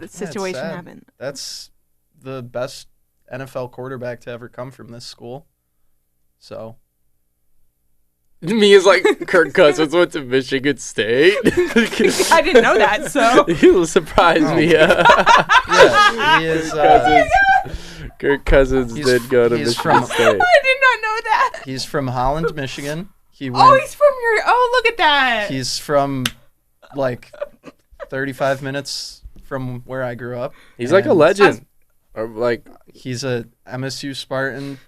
that situation sad. happened. That's the best NFL quarterback to ever come from this school. So Me is like Kirk Cousins went to Michigan State. I didn't know that, so. You surprised me. yeah, he is. Kirk Cousins did go to he's Michigan from- State. I did not know that. He's from Holland, Michigan. He Oh, went. he's from your. Oh, look at that. He's from like 35 minutes from where I grew up. He's like a And legend. Or like He's a MSU Spartan,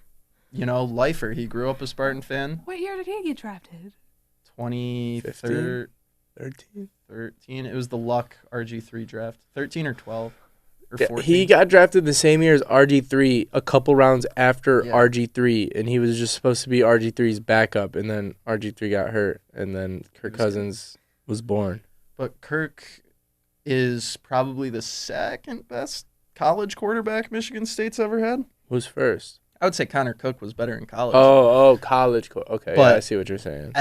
lifer. He grew up a Spartan fan. What year did he get drafted? 2013. 13. It was the Luck RG3 draft. 13 or 12 or Yeah, 14. he got drafted the same year as RG3, a couple rounds after Yeah. RG3, and he was just supposed to be RG3's backup, and then RG3 got hurt, and then Kirk Cousins was born. But Kirk is probably the second best college quarterback Michigan State's ever had. Who's first? I would say Connor Cook was better in college. College. Okay, yeah, But- I see what you're saying.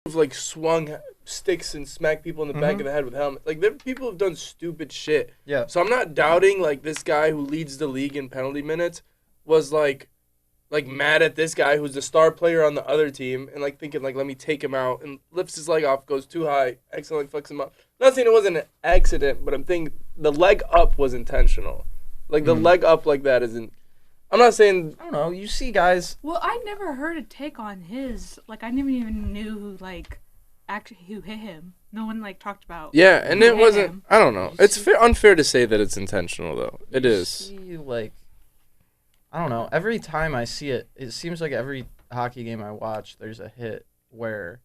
have like swung sticks and smacked people in the back of the head with helmets. Like there people have done stupid shit. Yeah. So I'm not doubting like this guy who leads the league in penalty minutes was like mad at this guy who's the star player on the other team and like thinking like let me take him out and lifts his leg off, goes too high, accidentally fucks him up. Not saying it wasn't an accident, but I'm thinking the leg up was intentional. Like the leg up like that isn't. I'm not saying. I don't know. You see guys. Well, I never heard a take on his. Like, I never even knew who, like, actually who hit him. No one, like, talked about. Yeah, and who it hit wasn't. him. I don't know. It's unfair to say that it's intentional, though. It is. See, like, I don't know. Every time I see it, it seems like every hockey game I watch, there's a hit where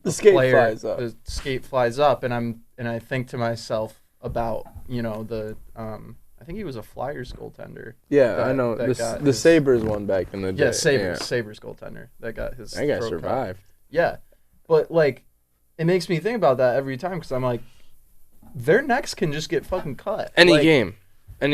The skate flies up. The skate flies up, and I think to myself about the I think he was a Flyers goaltender. Yeah, that- I know. that got The his- Sabres won back in the day. Yeah, Sabres goaltender that got his. That guy throat cut. survived. Yeah, but like, it makes me think about that every time because I'm like, their necks can just get fucking cut. Any Like, game. And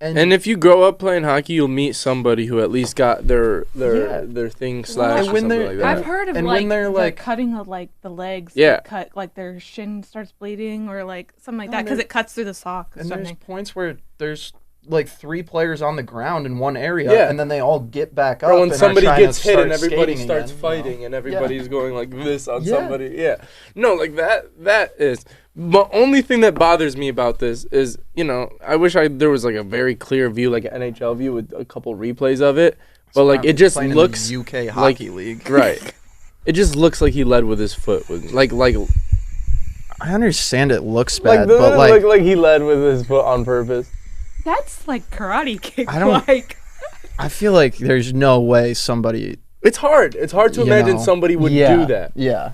And- if you grow up playing hockey, you'll meet somebody who at least got their thing slashed or when something they're- like that. I've heard of And like when they're, the like- cutting of like the legs. Yeah. Like, cut like their shin starts bleeding or like something like No, that because there- it cuts through the sock. Or And there's something. points where there's like 3 players on the ground in one area, Yeah. and then they all get back up. Or when and are somebody trying to gets hit start and everybody skating starts again, fighting and everybody's going like this on Yeah. somebody. Yeah. No, like that is. The only thing that bothers me about this is, I wish there was like a very clear view, like an NHL view with a couple replays of it. But like it just Playing in looks the UK like- hockey league. right. It just looks like he led with his foot. Like I understand it looks bad, but like look like he led with his foot on purpose. That's like karate kick. I don't- Like I feel like there's no way somebody. It's hard. It's hard to imagine somebody would do that. Yeah,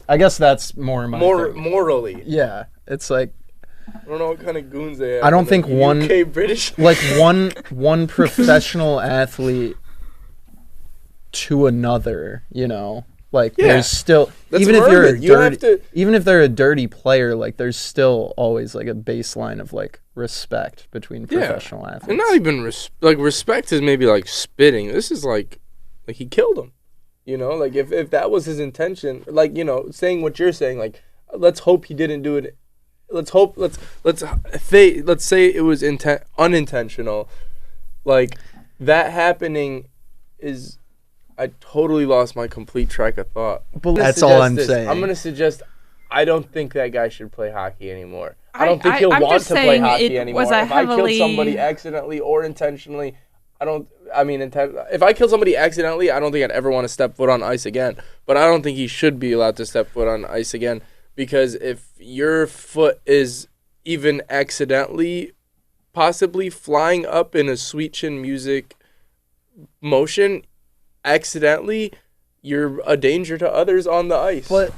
I guess that's more my thing. Morally. Yeah, it's like I don't know what kind of goons they have. I don't in the think one- UK British. like one professional athlete to another, like Yeah. there's still That's even if you're murder. a You have dirty, to- even if they're a dirty player, like there's still always like a baseline of like respect between professional athletes. And not even respect is maybe like spitting. This is like he killed him. Like if that was his intention, like saying what you're saying, like let's hope he didn't do it. Let's say it was unintentional. Like that happening is. I totally lost my complete track of thought. But that's all I'm saying. I'm gonna suggest. I don't think that guy should play hockey anymore. I I- don't think I- he'll I'm want just to play saying hockey it anymore. was a If I killed heavily- somebody accidentally or intentionally, if I killed somebody accidentally, I don't think I'd ever want to step foot on ice again. But I don't think he should be allowed to step foot on ice again because if your foot is even accidentally, possibly flying up in a sweet chin music motion, accidentally, you're a danger to others on the ice. But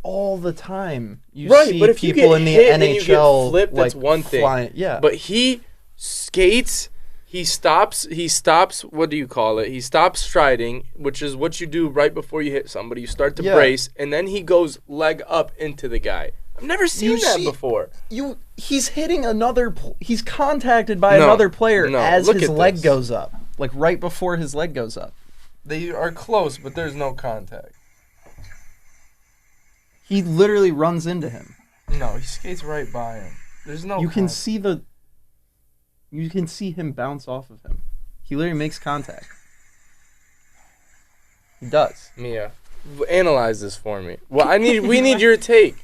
all the time you Right, see but if you people get in the hit and you get NHL flipped, that's like one thing. flying, yeah. But he skates, he stops, what do you call it? He stops striding, which is what you do right before you hit somebody. You start to Yeah. brace, and then he goes leg up into the guy. I've never seen that before. He's hitting he's contacted by No, another player no, as look his at leg this. goes up. Like right before his leg goes up. They are close, but there's no contact. He literally runs into him. No, he skates right by him. There's no You can see him bounce off of him. He literally makes contact. He does. Mia, analyze this for me. Well, we need your take.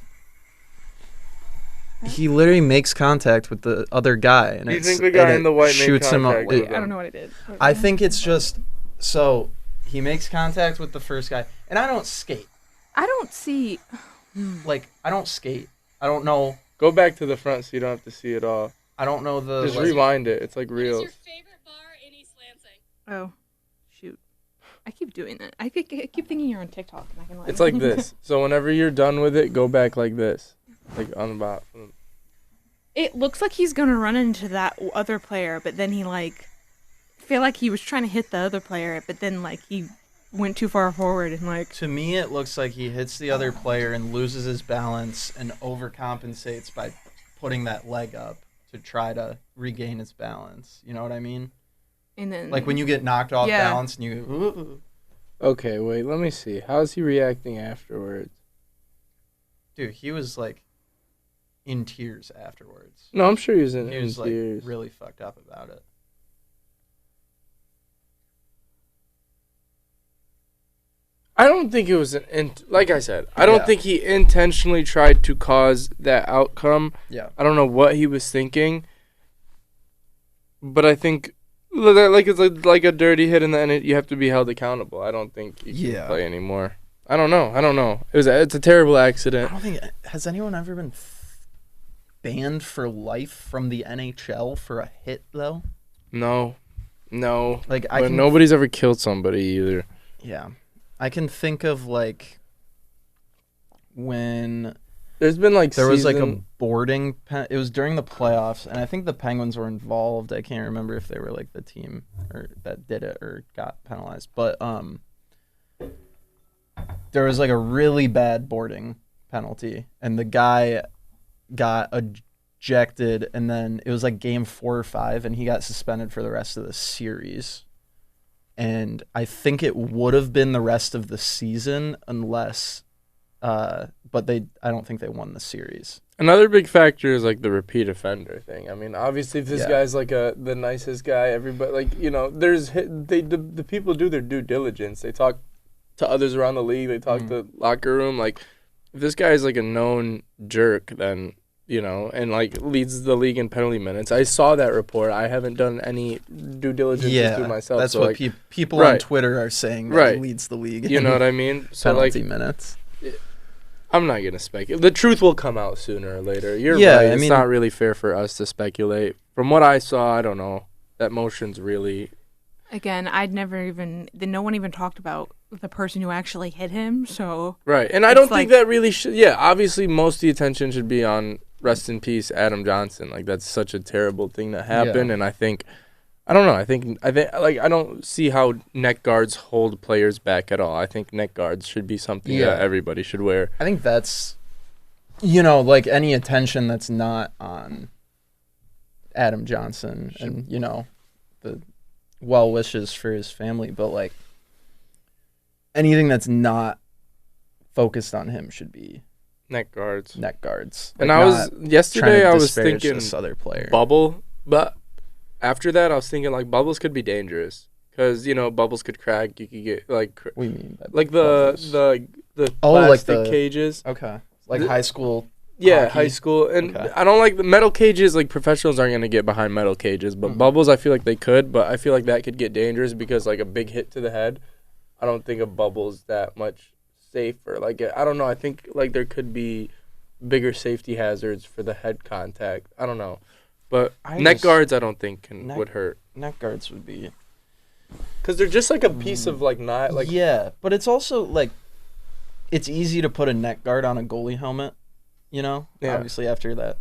He literally makes contact with the other guy, and You think the guy in the white made shoots him up. contact wait, with I don't know what it is. I think it's just so he makes contact with the first guy, and I don't skate. I don't see. Like I don't skate. I don't know. Go back to the front so you don't have to see it all. I don't know the. Just like- rewind it. It's like What is real. your favorite bar in East Lansing? Oh, shoot! I keep doing that. I keep thinking you're on TikTok, and I can. It's like this. So whenever you're done with it, go back like this, like on the bottom. It looks like he's gonna run into that other player, but then he feel like he was trying to hit the other player, but then he went too far forward and To me, it looks like he hits the other player and loses his balance and overcompensates by putting that leg up to try to regain his balance. You know what I mean? and then Like when you get knocked off Yeah. balance and you. Okay, wait, let me see. How's he reacting afterwards? Dude, he was like in tears afterwards. No, I'm sure he was He in was like tears. really fucked up about it. I don't think it was like I said, I don't Yeah. think he intentionally tried to cause that outcome. Yeah. I don't know what he was thinking, but I think like it's like a dirty hit, and then you have to be held accountable. I don't think you can play anymore. I don't know. It's a terrible I accident. don't think has anyone ever been banned for life from the NHL for a hit though. No. Like But nobody's ever killed somebody either. Yeah, I can think of like when There's been like there was like a boarding. It was during the playoffs, and I think the Penguins were involved. I can't remember if they were like the team or that did it or got penalized, but there was like a really bad boarding penalty, and the guy got ejected, and then it was like game 4 or 5, and he got suspended for the rest of the series. And I think it would have been the rest of the season unless, but I don't think they won the series. Another big factor is like the repeat offender thing. I mean, obviously, if this Yeah. guy's like the nicest guy, everybody like the people do their due diligence. They talk to others around the league. They talk to locker room. Like, if this guy is like a known jerk, then and like leads the league in penalty minutes. I saw that report. I haven't done any due diligence into myself. That's so what like, people right. on Twitter are saying. That Right. he leads the league. You know what I mean? So like, penalty minutes. I'm not gonna speculate. The truth will come out sooner or later. You're Yeah, right. I It's mean- not really fair for us to speculate. From what I saw, I don't know. That motion's really Again, no one even talked about the person who actually hit him, so. right. And I It's don't like- think that really should. Yeah, obviously, most of the attention should be on rest in peace, Adam Johnson. Like, that's such a terrible thing that happened. Yeah. And I don't know. I think like I don't see how neck guards hold players back at all. I think neck guards should be something that everybody should wear. I think that's, like any attention that's not on Adam Johnson and, the well wishes for his family, but like anything that's not focused on him should be Neck guards. neck guards. And Like, I was not yesterday. trying to I was disparage thinking this other player. bubble, but after that, I was thinking like bubbles could be dangerous because bubbles could crack. You could get like What do you mean by like bubbles? the Oh, like plastic the- cages. Okay. Like The- high school. Yeah, hockey. high school, and Okay. I don't like the metal cages. Like professionals aren't gonna get behind metal cages, but Mhm. bubbles, I feel like they could. But I feel like that could get dangerous because like a big hit to the head. I don't think a bubble's that much safer. Like I don't know. I think like there could be bigger safety hazards for the head contact. I don't know, but neck just- guards I don't think Neck- would hurt Neck guards would be. because they're just like a piece of like not like Yeah, but it's also like it's easy to put a neck guard on a goalie helmet, Yeah. Obviously after that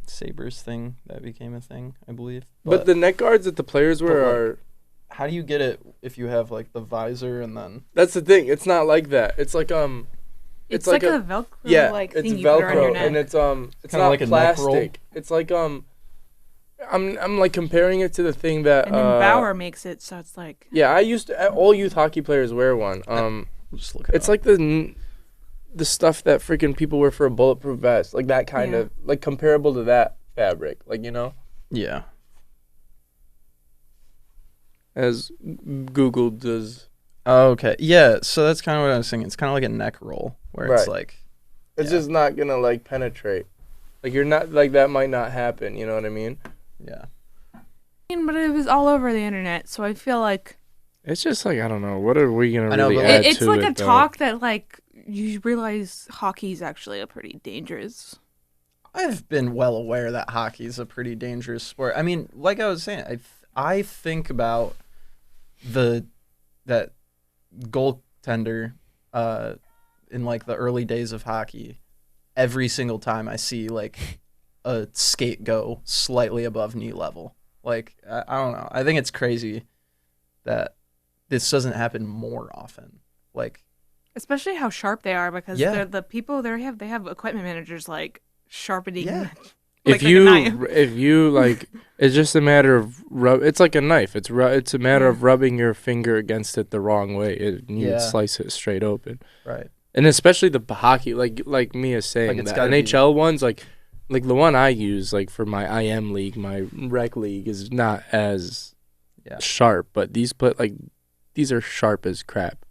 Sabres thing that became a thing, I believe. But the neck guards that the players wear like, are. how do you get it if you have like the visor and then That's the thing. It's not like that. It's like It's like a Velcro Yeah, like it's thing you put around your Velcro, neck. and it's kinda not like a neck roll. plastic. It's like I'm like comparing it to the thing that and then Bauer makes it so it's like Yeah, I used to. All youth hockey players wear one. just look it It's up. like the stuff that freaking people wear for a bulletproof vest, like that kind Yeah. of like comparable to that fabric, like yeah. as Google does. Oh, okay. Yeah, so that's kind of what I was thinking. It's kind of like a neck roll where it's Right. like It's Yeah. just not gonna like penetrate. Like you're not like that might not happen. You know what I mean? yeah. but it was all over the internet, so I feel like It's just like I don't know. What are we gonna I know, really but add it's to like it, a though? talk that like you realize hockey is actually a pretty dangerous. I've been well aware that hockey is a pretty dangerous sport. I mean, like I was saying, I think about that goaltender in like the early days of hockey. Every single time I see like a skate go slightly above knee level, like I don't know. I think it's crazy that this doesn't happen more often. Like Especially how sharp they are because Yeah. they're the people they have equipment managers like sharpening. Yeah. if a you knife. like, it's just a matter of it's like a knife. It's a matter of rubbing your finger against it the wrong way. You would slice it straight open. Right. And especially the hockey, like Mia's saying, Like, the NHL ones, like the one I use, like for my IM league, my rec league, is not as sharp, but these are sharp as crap.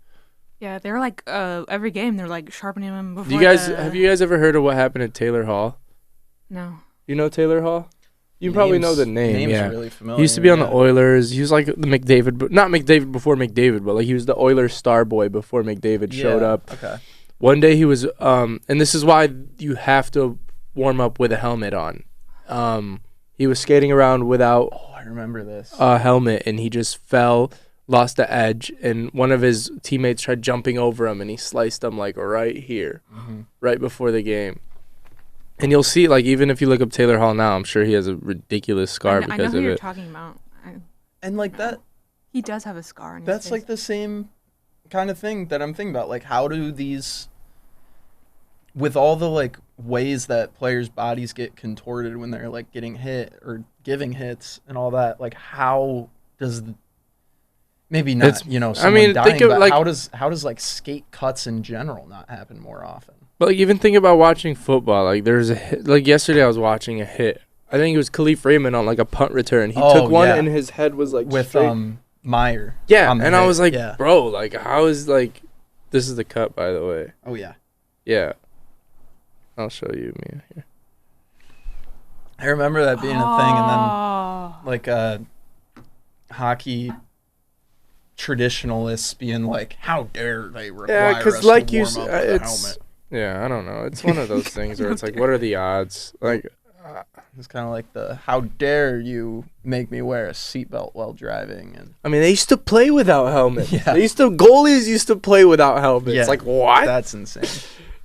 Yeah, they're like every game they're like sharpening them before. Have you guys ever heard of what happened at Taylor Hall? No. You know Taylor Hall? You probably know the name. Name's really familiar. He used to be on the Oilers. He was like the McDavid, but not McDavid before McDavid, but like he was the Oilers star boy before McDavid showed up. Okay. One day he was, and this is why you have to warm up with a helmet on. He was skating around without. Oh, I remember this. A helmet, and he just fell, lost the edge, and one of his teammates tried jumping over him, and he sliced him like right here, right before the game. And you'll see, like, even if you look up Taylor Hall now, I'm sure he has a ridiculous scar because I know of who you're it. talking about. And like that, He does have a scar on his that's face. like the same kind of thing that I'm thinking about. Like, how do these, with all the like ways that players' bodies get contorted when they're like getting hit or giving hits and all that, like how does maybe not someone dying, think of, but like, how does like skate cuts in general not happen more often? But like, even think about watching football. Like there's a hit, like yesterday I was watching a hit. I think it was Khalif Raymond on like a punt return. He took one and his head was like with straight. Meyer. Yeah, and I was like, bro, like how is like this is the cut, by the way. Oh yeah. Yeah. I'll show you, Mia, here. I remember that being a thing, and then like hockey traditionalists being like, "How dare they require us to warm up with a helmet?" Yeah, I don't know. It's one of those things where it's like, what are the odds? Like, it's kind of like the "How dare you make me wear a seatbelt while driving?" And I mean, they used to play without helmets. Yeah. Goalies used to play without helmets. Yeah, Like what? That's insane.